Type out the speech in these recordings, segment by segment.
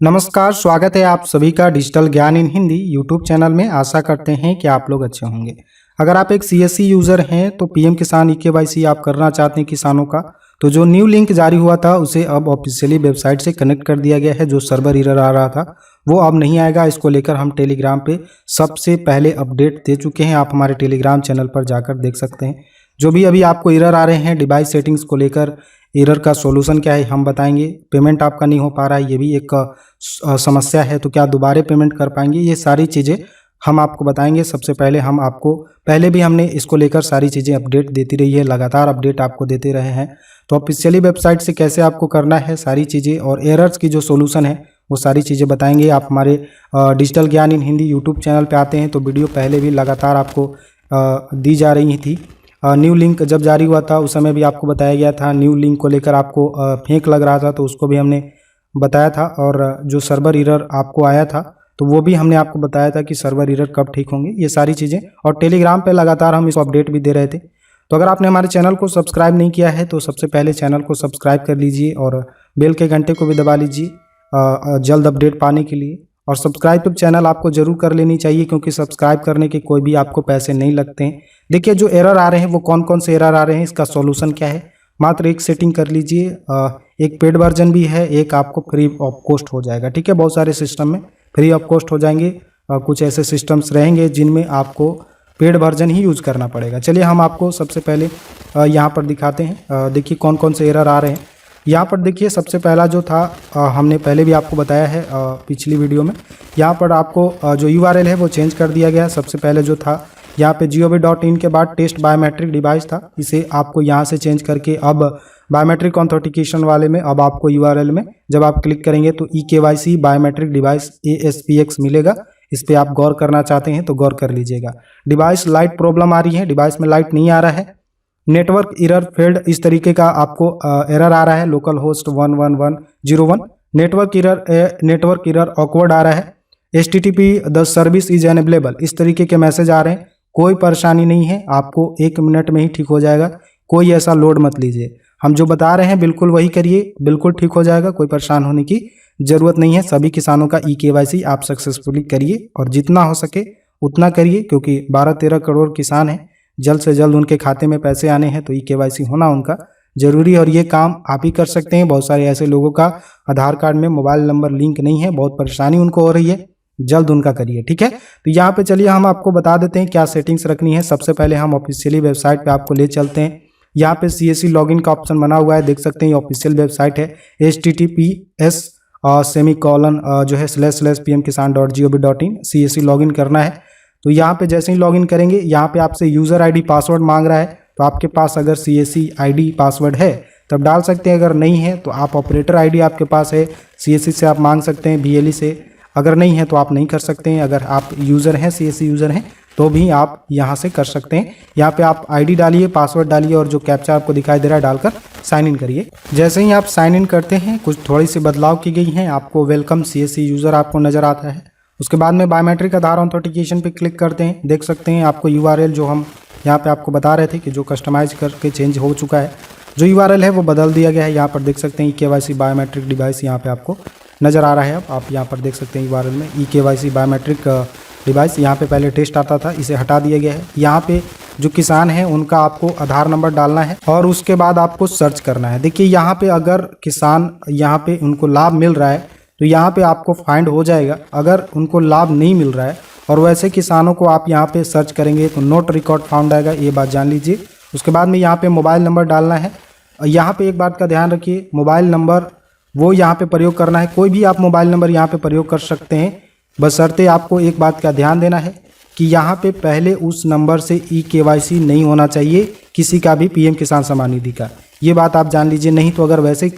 नमस्कार, स्वागत है आप सभी का डिजिटल ज्ञान इन हिंदी यूट्यूब चैनल में। आशा करते हैं कि आप लोग अच्छे होंगे। अगर आप एक सीएससी यूज़र हैं तो पीएम किसान ईकेवाईसी आप करना चाहते हैं किसानों का, तो जो न्यू लिंक जारी हुआ था उसे अब ऑफिशियली वेबसाइट से कनेक्ट कर दिया गया है। जो सर्वर एरर आ रहा था वो अब नहीं आएगा। इसको लेकर हम टेलीग्राम पे सबसे पहले अपडेट दे चुके हैं। आप हमारे टेलीग्राम चैनल पर जाकर देख सकते हैं। जो भी अभी आपको एरर आ रहे हैं डिवाइस सेटिंग्स को लेकर, एरर का सॉल्यूशन क्या है हम बताएंगे। पेमेंट आपका नहीं हो पा रहा है, ये भी एक समस्या है, तो क्या दोबारा पेमेंट कर पाएंगे, ये सारी चीज़ें हम आपको बताएंगे। सबसे पहले हम आपको पहले भी हमने इसको लेकर सारी चीज़ें अपडेट देती रही है, लगातार अपडेट आपको देते रहे हैं। तो ऑफिशियली वेबसाइट से कैसे आपको करना है सारी चीज़ें और एरर्स की जो सॉल्यूशन है वो सारी चीज़ें बताएंगे। आप हमारे डिजिटल ज्ञान इन हिंदी यूट्यूब चैनल पे आते हैं तो वीडियो पहले भी लगातार आपको दी जा रही थी। न्यू लिंक जब जारी हुआ था उस समय भी आपको बताया गया था। न्यू लिंक को लेकर आपको फेक लग रहा था तो उसको भी हमने बताया था। और जो सर्वर एरर आपको आया था तो वो भी हमने आपको बताया था कि सर्वर एरर कब ठीक होंगे, ये सारी चीज़ें। और टेलीग्राम पे लगातार हम इस अपडेट भी दे रहे थे। तो अगर आपने हमारे चैनल को सब्सक्राइब नहीं किया है तो सबसे पहले चैनल को सब्सक्राइब कर लीजिए और बेल के घंटे को भी दबा लीजिए जल्द अपडेट पाने के लिए। और सब्सक्राइब तो चैनल आपको जरूर कर लेनी चाहिए क्योंकि सब्सक्राइब करने के कोई भी आपको पैसे नहीं लगते हैं। देखिए जो एरर आ रहे हैं वो कौन कौन से एरर आ रहे हैं, इसका सॉल्यूशन क्या है। मात्र एक सेटिंग कर लीजिए, एक पेड वर्जन भी है, एक आपको फ्री ऑफ कॉस्ट हो जाएगा। ठीक है, बहुत सारे सिस्टम में फ्री ऑफ कॉस्ट हो जाएंगे, कुछ ऐसे सिस्टम्स रहेंगे जिनमें आपको पेड वर्जन ही यूज़ करना पड़ेगा। चलिए हम आपको सबसे पहले यहाँ पर दिखाते हैं। देखिए कौन कौन से एरर आ रहे हैं। यहाँ पर देखिए सबसे पहला जो था हमने पहले भी आपको बताया है पिछली वीडियो में। यहाँ पर आपको जो URL है वो चेंज कर दिया गया है। सबसे पहले जो था यहाँ पे gov.in के बाद टेस्ट बायोमेट्रिक डिवाइस था, इसे आपको यहाँ से चेंज करके अब बायोमेट्रिक ऑथेंटिकेशन वाले में अब आपको URL में जब आप क्लिक करेंगे तो EKYC बायोमेट्रिक डिवाइस ASPX मिलेगा। इस पर आप गौर करना चाहते हैं तो गौर कर लीजिएगा। डिवाइस लाइट प्रॉब्लम आ रही है, डिवाइस में लाइट नहीं आ रहा है। नेटवर्क एरर फेल्ड, इस तरीके का आपको एरर आ रहा है। Local host 11101 network error awkward आ रहा है। HTTP the service is unavailable, इस तरीके के मैसेज आ रहे हैं। कोई परेशानी नहीं है, आपको 1 मिनट में ही ठीक हो जाएगा। कोई ऐसा लोड मत लीजिए, हम जो बता रहे हैं बिल्कुल वही करिए, बिल्कुल ठीक हो जाएगा। कोई परेशान होने की ज़रूरत नहीं है। सभी किसानों का EKYC आप सक्सेसफुली करिए और जितना हो सके उतना करिए क्योंकि 12-13 करोड़ किसान हैं, जल्द से जल्द उनके खाते में पैसे आने हैं तो EKYC होना उनका ज़रूरी है और ये काम आप ही कर सकते हैं। बहुत सारे ऐसे लोगों का आधार कार्ड में मोबाइल नंबर लिंक नहीं है, बहुत परेशानी उनको हो रही है, जल्द उनका करिए। ठीक है, तो यहाँ पे चलिए हम आपको बता देते हैं क्या सेटिंग्स रखनी है। सबसे पहले हम ऑफिशियली वेबसाइट पे आपको ले चलते हैं। यहाँ पे CSC लॉगिन का ऑप्शन बना हुआ है, देख सकते हैं। ये ऑफिशियल वेबसाइट है https सेमीकोलन जो है /pmkisan.gov.in CSC लॉगिन करना है। तो यहाँ पे जैसे ही लॉगिन करेंगे यहाँ पे आपसे यूज़र ID पासवर्ड मांग रहा है। तो आपके पास अगर CSC ID पासवर्ड है तब डाल सकते हैं, अगर नहीं है तो आप ऑपरेटर ID आपके पास है CSC से आप मांग सकते हैं, BLE से। अगर नहीं है तो आप नहीं कर सकते हैं। अगर आप यूज़र हैं, CSC यूज़र हैं तो भी आप यहाँ से कर सकते हैं। यहाँ पे आप ID डालिए, पासवर्ड डालिए और जो कैप्चा आपको दिखाई दे रहा है डालकर साइन इन करिए। जैसे ही आप साइन इन करते हैं कुछ थोड़ी सी बदलाव की गई हैं। आपको वेलकम CSC यूज़र आपको नज़र आता है। उसके बाद में बायोमेट्रिक आधार ऑथेंटिकेशन पे क्लिक करते हैं, देख सकते हैं आपको URL जो हम यहाँ पे आपको बता रहे थे कि जो कस्टमाइज करके चेंज हो चुका है, जो URL है वो बदल दिया गया है। यहाँ पर देख सकते हैं EKYC बायोमेट्रिक डिवाइस यहाँ पे आपको नज़र आ रहा है। अब आप यहाँ पर देख सकते हैं URL में EKYC बायोमेट्रिक डिवाइस, यहाँ पे पहले टेस्ट आता था, इसे हटा दिया गया है। यहाँ पे जो किसान है उनका आपको आधार नंबर डालना है और उसके बाद आपको सर्च करना है। देखिए यहाँ पे अगर किसान यहाँ पे उनको लाभ मिल रहा है तो यहाँ पे आपको फाइंड हो जाएगा। अगर उनको लाभ नहीं मिल रहा है और वैसे किसानों को आप यहाँ पे सर्च करेंगे तो नोट रिकॉर्ड फाउंड आएगा, ये बात जान लीजिए। उसके बाद में यहाँ पे मोबाइल नंबर डालना है। यहाँ पे एक बात का ध्यान रखिए, मोबाइल नंबर वो यहाँ पे प्रयोग करना है। कोई भी आप मोबाइल नंबर यहाँ पे प्रयोग कर सकते हैं, बशर्ते आपको एक बात का ध्यान देना है कि यहाँ पे पहले उस नंबर से EKYC नहीं होना चाहिए किसी का भी PM किसान सम्मान निधि का, ये बात आप जान लीजिए। नहीं तो अगर वैसे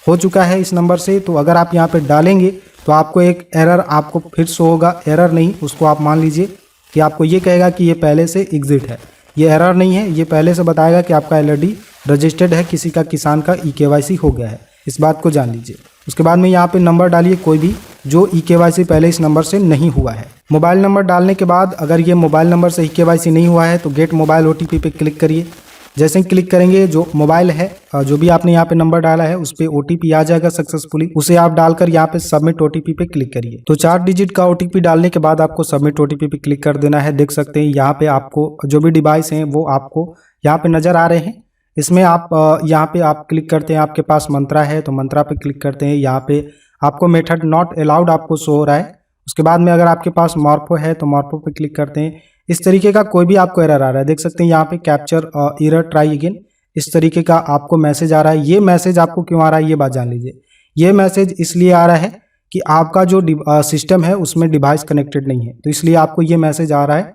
हो चुका है इस नंबर से तो अगर आप यहाँ पे डालेंगे तो आपको एक एरर आपको फिर शो होगा। एरर नहीं, उसको आप मान लीजिए कि आपको ये कहेगा कि ये पहले से एग्जिट है। ये एरर नहीं है, ये पहले से बताएगा कि आपका LRD रजिस्टर्ड है, किसी का किसान का EKYC हो गया है, इस बात को जान लीजिए। उसके बाद में यहाँ पे नंबर डालिए कोई भी जो EKYC पहले इस नंबर से नहीं हुआ है। मोबाइल नंबर डालने के बाद अगर ये मोबाइल नंबर से EKYC नहीं हुआ है तो गेट मोबाइल OTP पे क्लिक करिए। जैसे ही क्लिक करेंगे जो मोबाइल है जो भी आपने यहाँ पे नंबर डाला है उस पर OTP आ जाएगा सक्सेसफुली, उसे आप डालकर यहाँ पे सबमिट OTP पे क्लिक करिए। तो 4 डिजिट का OTP डालने के बाद आपको सबमिट OTP पे क्लिक कर देना है। देख सकते हैं यहाँ पे आपको जो भी डिवाइस हैं वो आपको यहाँ पे नजर आ रहे हैं। इसमें आप यहाँ पे आप क्लिक करते हैं, आपके पास मंत्रा है तो मंत्रा पे क्लिक करते हैं। यहाँ पे आपको मेथड नॉट अलाउड आपको शो हो रहा है। उसके बाद में अगर आपके पास मॉर्फो है तो मॉर्फो पे क्लिक करते हैं। इस तरीके का कोई भी आपको एरर आ रहा है, देख सकते हैं यहाँ पे कैप्चर एरर ट्राई अगेन, इस तरीके का आपको मैसेज आ रहा है। ये मैसेज आपको क्यों आ रहा है ये बात जान लीजिए। ये मैसेज इसलिए आ रहा है कि आपका जो सिस्टम है उसमें डिवाइस कनेक्टेड नहीं है, तो इसलिए आपको ये मैसेज आ रहा है।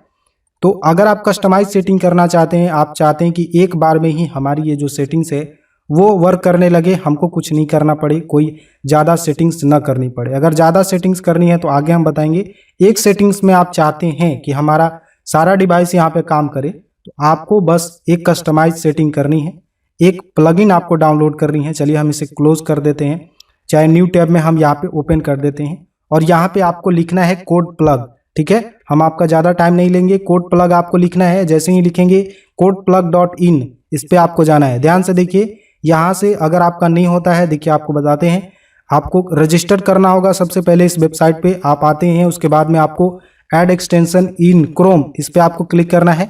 तो अगर आप कस्टमाइज सेटिंग करना चाहते हैं, आप चाहते हैं कि एक बार में ही हमारी ये जो सेटिंग्स है वो वर्क करने लगे, हमको कुछ नहीं करना पड़े, कोई ज़्यादा सेटिंग्स ना करनी पड़े। अगर ज़्यादा सेटिंग्स करनी है तो आगे हम बताएंगे। एक सेटिंग्स में आप चाहते हैं कि हमारा सारा डिवाइस यहाँ पे काम करे, तो आपको बस एक कस्टमाइज सेटिंग करनी है, एक प्लगइन आपको डाउनलोड करनी है। चलिए हम इसे क्लोज कर देते हैं, चाहे न्यू टैब में हम यहाँ पे ओपन कर देते हैं और यहाँ पे आपको लिखना है कोड प्लग। ठीक है, हम आपका ज़्यादा टाइम नहीं लेंगे, कोड प्लग आपको लिखना है। जैसे ही लिखेंगे codeplug.in, इस पर आपको जाना है। ध्यान से देखिए, यहाँ से अगर आपका नहीं होता है, देखिए आपको बताते हैं, आपको रजिस्टर करना होगा। सबसे पहले इस वेबसाइट पे आप आते हैं, उसके बाद में आपको ऐड एक्सटेंशन इन क्रोम, इस पे आपको क्लिक करना है।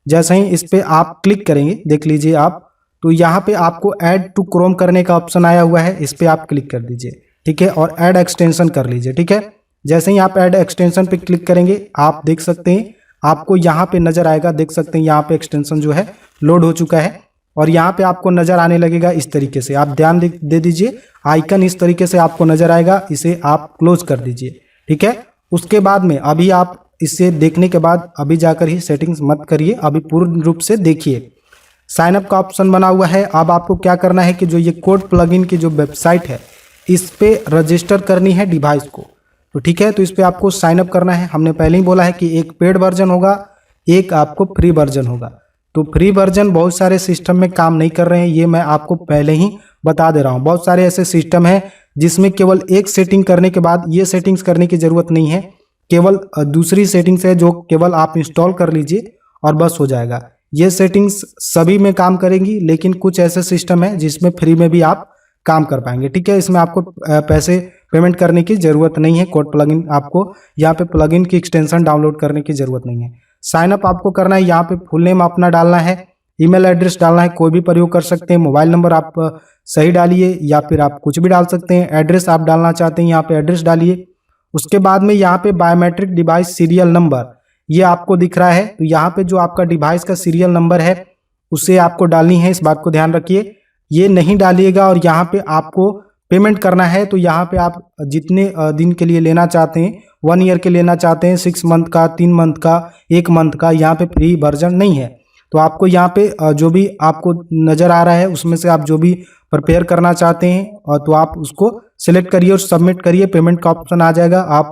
जैसे ही इस पे आप क्लिक करेंगे, देख लीजिए आप, तो यहाँ पे आपको ऐड टू क्रोम करने का ऑप्शन आया हुआ है, इस पे आप क्लिक कर दीजिए। ठीक है, और ऐड एक्सटेंशन कर लीजिए। ठीक है, जैसे ही आप ऐड एक्सटेंशन पे क्लिक करेंगे, आप देख सकते हैं आपको यहाँ पे नजर आएगा, देख सकते हैं यहाँ पे एक्सटेंशन जो है लोड हो चुका है और यहाँ पे आपको नजर आने लगेगा इस तरीके से। आप ध्यान दे दीजिए, आइकन इस तरीके से आपको नजर आएगा, इसे आप क्लोज कर दीजिए। ठीक है, उसके बाद में अभी आप इसे देखने के बाद अभी जाकर ही सेटिंग्स मत करिए, अभी पूर्ण रूप से देखिए। साइन अप का ऑप्शन बना हुआ है। अब आपको क्या करना है कि जो ये कोड प्लगइन की जो वेबसाइट है इस पे रजिस्टर करनी है डिवाइस को। तो ठीक है, तो इस पे आपको साइन अप करना है। हमने पहले ही बोला है कि एक पेड वर्जन होगा, एक आपको फ्री वर्जन होगा। तो फ्री वर्जन बहुत सारे सिस्टम में काम नहीं कर रहे हैं, ये मैं आपको पहले ही बता दे रहा हूँ। बहुत सारे ऐसे सिस्टम हैं जिसमें केवल एक सेटिंग करने के बाद ये सेटिंग्स करने की जरूरत नहीं है, केवल दूसरी सेटिंग्स है जो केवल आप इंस्टॉल कर लीजिए और बस हो जाएगा। ये सेटिंग्स सभी में काम करेंगी, लेकिन कुछ ऐसे सिस्टम है जिसमें फ्री में भी आप काम कर पाएंगे। ठीक है, इसमें आपको पैसे पेमेंट करने की जरूरत नहीं है। कोड प्लगइन, आपको यहाँ पे प्लगइन की एक्सटेंशन डाउनलोड करने की जरूरत नहीं है। साइन अप आपको करना है, यहाँ पे फुल नेम अपना डालना है, ईमेल एड्रेस डालना है, कोई भी प्रयोग कर सकते हैं। मोबाइल नंबर आप सही डालिए या फिर आप कुछ भी डाल सकते हैं। एड्रेस आप डालना चाहते हैं यहाँ पे एड्रेस डालिए। उसके बाद में यहाँ पे बायोमेट्रिक डिवाइस सीरियल नंबर ये आपको दिख रहा है, तो यहाँ पे जो आपका डिवाइस का सीरियल नंबर है उसे आपको डालनी है, इस बात को ध्यान रखिए। ये नहीं डालिएगा और यहाँ पे आपको पेमेंट करना है, तो यहाँ पे आप जितने दिन के लिए लेना चाहते हैं, 1 ईयर के लेना चाहते हैं, 6 मंथ का, 3 मंथ का, 1 मंथ का, यहाँ पे फ्री वर्जन नहीं है। तो आपको यहाँ पे जो भी आपको नज़र आ रहा है उसमें से आप जो भी प्रिपेयर करना चाहते हैं तो आप उसको सिलेक्ट करिए और सबमिट करिए। पेमेंट का ऑप्शन आ जाएगा, आप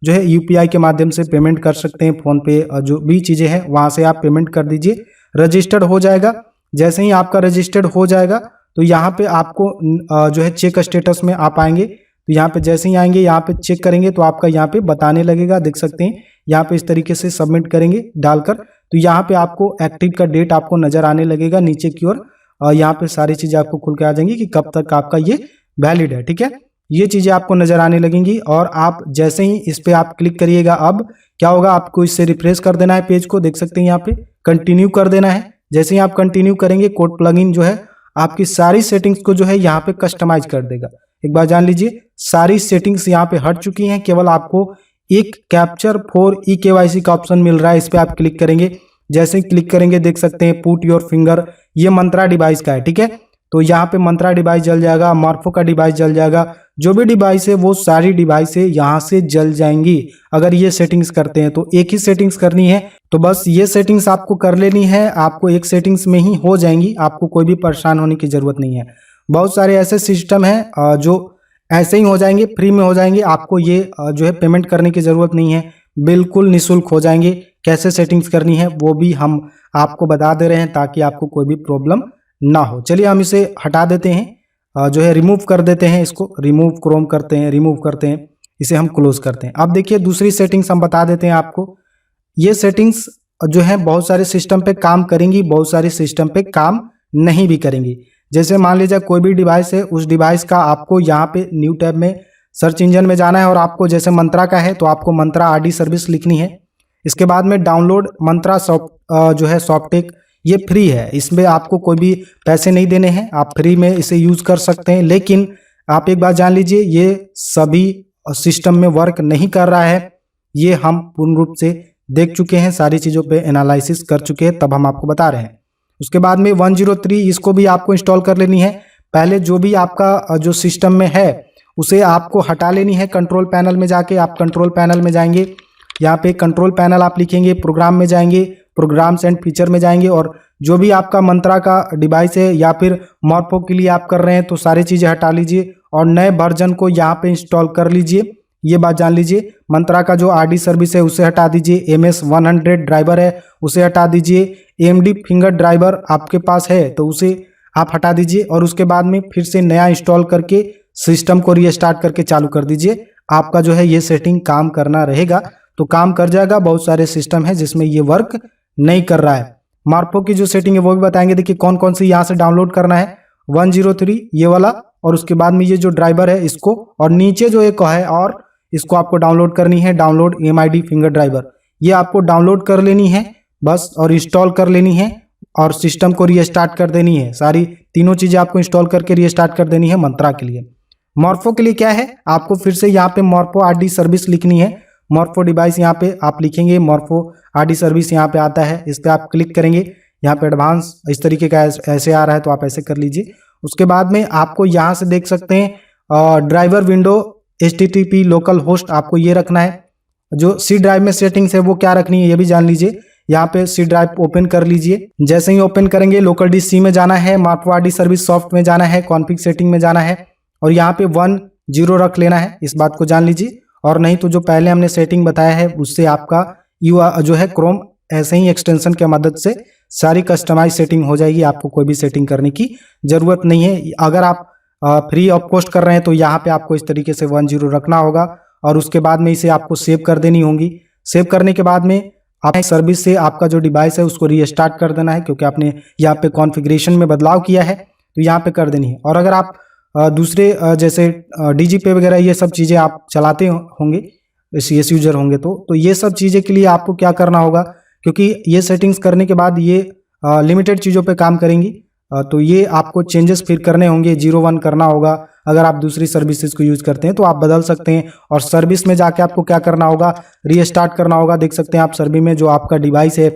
जो है UPI के माध्यम से पेमेंट कर सकते हैं, फ़ोन पे जो भी चीज़ें हैं वहाँ से आप पेमेंट कर दीजिए, रजिस्टर्ड हो जाएगा। जैसे ही आपका रजिस्टर्ड हो जाएगा तो यहाँ पे आपको जो है चेक स्टेटस में आप आएंगे, तो यहाँ पे जैसे ही आएंगे यहाँ पे चेक करेंगे तो आपका यहाँ पे बताने लगेगा, देख सकते हैं यहाँ पे इस तरीके से सबमिट करेंगे डालकर, तो यहाँ पे आपको एक्टिव का डेट आपको नजर आने लगेगा नीचे की ओर। यहाँ पे सारी चीज़ें आपको खुल के आ जाएंगी कि कब तक आपका ये वैलिड है। ठीक है, ये चीज़ें आपको नजर आने लगेंगी और आप जैसे ही इस पे आप क्लिक करिएगा, अब क्या होगा, आपको इससे रिफ्रेश कर देना है पेज को, देख सकते हैं यहाँ पे कंटिन्यू कर देना है। जैसे ही आप कंटिन्यू करेंगे कोड प्लगइन जो है आपकी सारी सेटिंग्स को जो है यहाँ पे कस्टमाइज कर देगा। एक बार जान लीजिए, सारी सेटिंग्स यहाँ पे हट चुकी हैं, केवल आपको एक कैप्चर फॉर eKYC का ऑप्शन मिल रहा है, इस पे आप क्लिक करेंगे। जैसे ही क्लिक करेंगे देख सकते हैं पुट योर फिंगर, ये मंत्रा डिवाइस का है। ठीक है, तो यहाँ पे मंत्रा डिवाइस जल जाएगा, मॉर्फो का डिवाइस जल जाएगा, जो भी डिवाइस है वो सारी डिवाइस है यहाँ से जल जाएंगी अगर ये सेटिंग्स करते हैं। तो एक ही सेटिंग्स करनी है, तो बस ये सेटिंग्स आपको कर लेनी है, आपको एक सेटिंग्स में ही हो जाएंगी, आपको कोई भी परेशान होने की जरूरत नहीं है। बहुत सारे ऐसे सिस्टम हैं जो ऐसे ही हो जाएंगे, फ्री में हो जाएंगे, आपको ये जो है पेमेंट करने की जरूरत नहीं है, बिल्कुल निःशुल्क हो जाएंगे। कैसे सेटिंग्स करनी है वो भी हम आपको बता दे रहे हैं ताकि आपको कोई भी प्रॉब्लम ना हो। चलिए हम इसे हटा देते हैं, जो है रिमूव कर देते हैं, इसको रिमूव क्रोम करते हैं, रिमूव करते हैं, इसे हम क्लोज करते हैं। अब देखिए दूसरी सेटिंग्स हम बता देते हैं आपको। ये सेटिंग्स जो है बहुत सारे सिस्टम पे काम करेंगी, बहुत सारे सिस्टम पे काम नहीं भी करेंगी। जैसे मान लीजिए कोई भी डिवाइस है, उस डिवाइस का आपको यहाँ पे न्यू टैब में सर्च इंजन में जाना है और आपको जैसे मंत्रा का है तो आपको मंत्रा आरडी सर्विस लिखनी है। इसके बाद में डाउनलोड मंत्रा जो है सॉफ्टेक, ये फ्री है, इसमें आपको कोई भी पैसे नहीं देने हैं, आप फ्री में इसे यूज कर सकते हैं। लेकिन आप एक बात जान लीजिए, ये सभी सिस्टम में वर्क नहीं कर रहा है। ये हम पूर्ण रूप से देख चुके हैं, सारी चीज़ों पे एनालिसिस कर चुके हैं, तब हम आपको बता रहे हैं। उसके बाद में 103 इसको भी आपको इंस्टॉल कर लेनी है। पहले जो भी आपका जो सिस्टम में है उसे आपको हटा लेनी है। कंट्रोल पैनल में जाके आप कंट्रोल पैनल में जाएंगे, यहाँ पे कंट्रोल पैनल आप लिखेंगे, प्रोग्राम में जाएंगे, प्रोग्राम्स एंड फीचर में जाएंगे और जो भी आपका मंत्रा का डिवाइस है या फिर मॉर्फो के लिए आप कर रहे हैं तो सारी चीज़ें हटा लीजिए और नए वर्जन को यहाँ पे इंस्टॉल कर लीजिए। ये बात जान लीजिए, मंत्रा का जो आरडी सर्विस है उसे हटा दीजिए, MS100 ड्राइवर है उसे हटा दीजिए, AMD फिंगर ड्राइवर आपके पास है तो उसे आप हटा दीजिए और उसके बाद में फिर से नया इंस्टॉल करके सिस्टम को रीस्टार्ट करके चालू कर दीजिए। आपका जो है ये सेटिंग काम करना रहेगा तो काम कर जाएगा। बहुत सारे सिस्टम है जिसमें ये वर्क नहीं कर रहा है। मॉर्फो की जो सेटिंग है वो भी बताएंगे। देखिए कौन कौन सी यहाँ से डाउनलोड करना है, 103 ये वाला और उसके बाद में ये जो ड्राइवर है इसको, और नीचे जो एक है और इसको आपको डाउनलोड करनी है, डाउनलोड MID फिंगर ड्राइवर, ये आपको डाउनलोड कर लेनी है बस और इंस्टॉल कर लेनी है और सिस्टम को रीस्टार्ट कर देनी है। सारी तीनों चीज़ें आपको इंस्टॉल करके रीस्टार्ट कर देनी है मंत्रा के लिए। मॉर्फो के लिए क्या है, आपको फिर से यहाँ पे मॉर्फो आरडी सर्विस लिखनी है। मॉर्फो डिवाइस यहाँ पे आप लिखेंगे, मॉर्फो आरडी सर्विस यहाँ पे आता है, इस पर आप क्लिक करेंगे। यहाँ पे एडवांस इस तरीके का ऐसे आ रहा है तो आप ऐसे कर लीजिए। उसके बाद में आपको यहाँ से देख सकते हैं driver window HTTP local host आपको ये रखना है। जो सी ड्राइव में सेटिंग्स है वो क्या रखनी है ये भी जान लीजिए। यहाँ पे सी ड्राइव ओपन कर लीजिए। जैसे ही ओपन करेंगे लोकल डिस्क C में जाना है, मॉर्फो आरडी सर्विस सॉफ्ट में जाना है, कॉन्फिग सेटिंग में जाना है और यहाँ पे 10 रख लेना है, इस बात को जान लीजिए। और नहीं तो जो पहले हमने सेटिंग बताया है उससे आपका जो है क्रोम ऐसे ही एक्सटेंशन के मदद से सारी कस्टमाइज सेटिंग हो जाएगी। आपको कोई भी सेटिंग करने की जरूरत नहीं है। अगर आप फ्री ऑफ कॉस्ट कर रहे हैं तो यहाँ पे आपको इस तरीके से 10 रखना होगा और उसके बाद में इसे आपको सेव कर देनी होगी। सेव करने के बाद में आप सर्विस से आपका जो डिवाइस है उसको रीस्टार्ट कर देना है, क्योंकि आपने यहाँ पे कॉन्फ़िगरेशन में बदलाव किया है तो यहाँ पे कर देनी है। और अगर आप दूसरे जैसे DigiPay वगैरह ये सब चीज़ें आप चलाते होंगे, CS यूजर होंगे तो ये सब चीज़ें के लिए आपको क्या करना होगा, क्योंकि ये सेटिंग्स करने के बाद ये लिमिटेड चीज़ों पे काम करेंगी तो ये आपको चेंजेस फिर करने होंगे, 01 करना होगा। अगर आप दूसरी सर्विसेज को यूज़ करते हैं तो आप बदल सकते हैं। और सर्विस में जाके आपको क्या करना होगा, रीस्टार्ट करना होगा। देख सकते हैं आप सर्विस में जो आपका डिवाइस है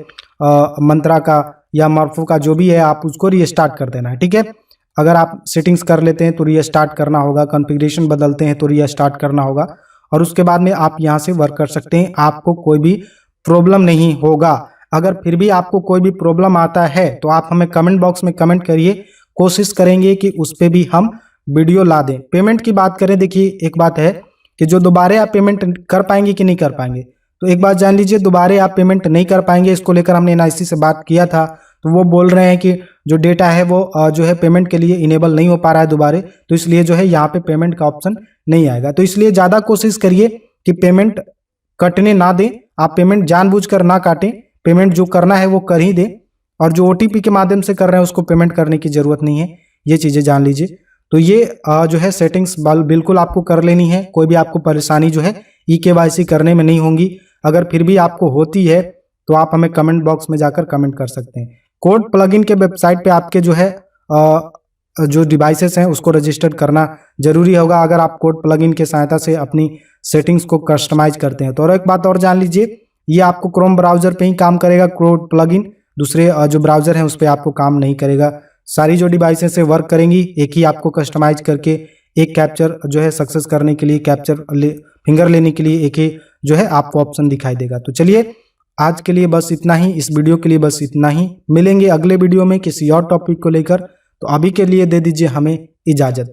मंत्रा का या मॉर्फो का जो भी है आप उसको रीस्टार्ट कर देना है, ठीक है। अगर आप सेटिंग्स कर लेते हैं तो रीस्टार्ट करना होगा, कॉन्फ़िगरेशन बदलते हैं तो रीस्टार्ट करना होगा और उसके बाद में आप यहाँ से वर्क कर सकते हैं। आपको कोई भी प्रॉब्लम नहीं होगा। अगर फिर भी आपको कोई भी प्रॉब्लम आता है तो आप हमें कमेंट बॉक्स में कमेंट करिए, कोशिश करेंगे कि उस पर भी हम वीडियो ला दें। पेमेंट की बात करें, देखिए एक बात है कि जो दोबारा आप पेमेंट कर पाएंगे कि नहीं कर पाएंगे, तो एक बात जान लीजिए, दोबारा आप पेमेंट नहीं कर पाएंगे। इसको लेकर हमने NIC से बात किया था तो वो बोल रहे हैं कि जो डेटा है वो जो है पेमेंट के लिए इनेबल नहीं हो पा रहा है दोबारा, तो इसलिए जो है यहाँ पे पेमेंट का ऑप्शन नहीं आएगा। तो इसलिए ज़्यादा कोशिश करिए कि पेमेंट कटने ना दें, आप पेमेंट जानबूझकर ना काटें, पेमेंट जो करना है वो कर ही दें और जो OTP के माध्यम से कर रहे हैं उसको पेमेंट करने की ज़रूरत नहीं है, ये चीज़ें जान लीजिए। तो ये जो है सेटिंग्स बिल्कुल आपको कर लेनी है। कोई भी आपको परेशानी जो है eKYC करने में नहीं होंगी। अगर फिर भी आपको होती है तो आप हमें कमेंट बॉक्स में जाकर कमेंट कर सकते हैं। कोड प्लगइन के वेबसाइट पे आपके जो है जो डिवाइसेस हैं उसको रजिस्टर्ड करना जरूरी होगा अगर आप कोड प्लगइन के सहायता से अपनी सेटिंग्स को कस्टमाइज करते हैं। तो और एक बात और जान लीजिए, ये आपको क्रोम ब्राउजर पे ही काम करेगा कोड प्लगइन, दूसरे जो ब्राउजर हैं उस पर आपको काम नहीं करेगा। सारी जो डिवाइसेस से वर्क करेंगी, एक ही आपको कस्टमाइज करके एक कैप्चर जो है सक्सेस करने के लिए, फिंगर लेने के लिए एक ही जो है आपको ऑप्शन दिखाई देगा। तो चलिए आज के लिए बस इतना ही, इस वीडियो के लिए बस इतना ही। मिलेंगे अगले वीडियो में किसी और टॉपिक को लेकर, तो अभी के लिए दे दीजिए हमें इजाज़त।